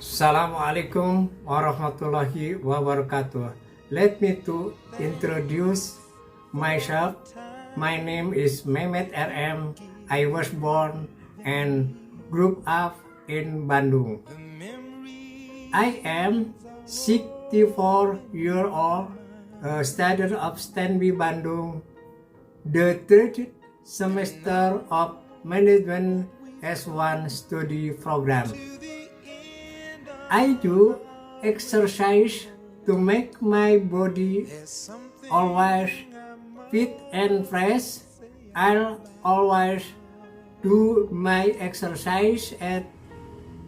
Assalamualaikum warahmatullahi wabarakatuh. Let me to introduce myself. My name is Mehmet RM. I was born and grew up in Bandung. I am 64 years old, a student of Stanby Bandung, the third semester of Management S1 study program. I do exercise to make my body always fit and fresh. I'll always do my exercise at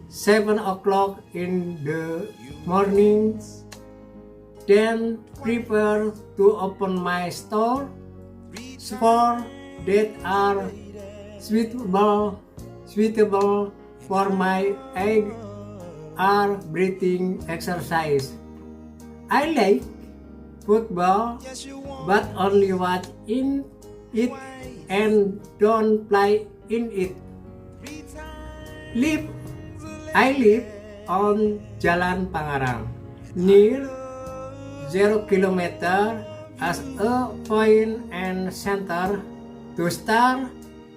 7 o'clock in the morning, then prepare to open my store that are suitable for my age are breathing exercise. I like football, but only watch in it and don't play in it. I live on Jalan Pangarang, near 0 kilometer as a point and center. To start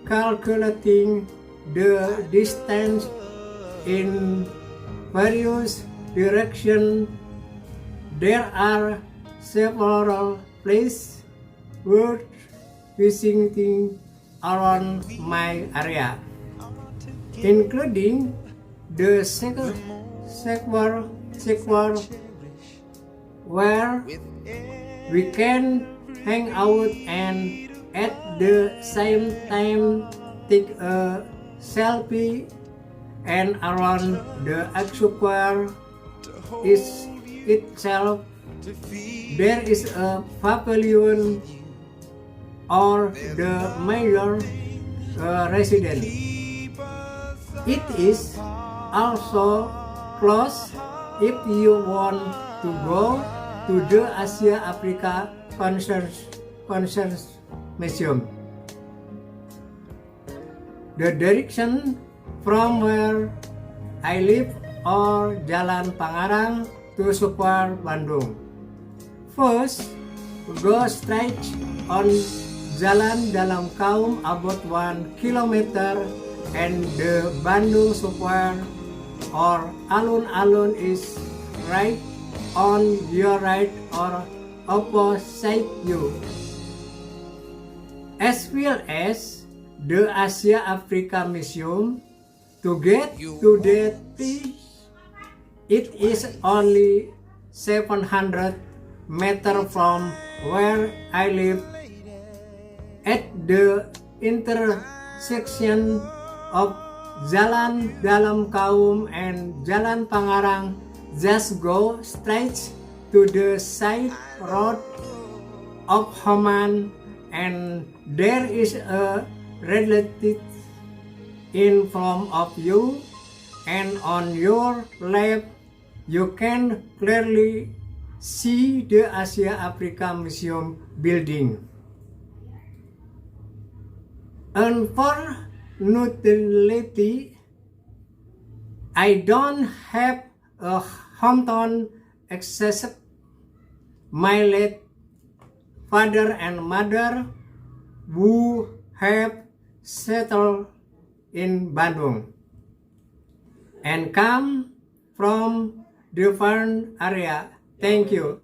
calculating the distance in various directions, there are several places worth visiting around my area, including the sector where we can hang out and at the same time take a selfie, and around the square itself there is a pavilion or the mayor residence. It is also closed if you want to go to the Asia Africa Concerns Museum. The direction from where I live or Jalan Pangarang to Square Bandung. First, go straight on Jalan Dalam Kaum about 1 kilometer and the Bandung Square or alun-alun is right on your right or opposite you. As well as the Asia Africa Museum. To get to that place, it is only 700 meters from where I live. At the intersection of Jalan Dalam Kaum and Jalan Pangarang, just go straight to the side road of Homan, and there is a relative in front of you, and on your left you can clearly see the Asia Africa Museum building. Unfortunately, I don't have a hometown except my late father and mother who have settled in Bandung and come from different area. Thank you.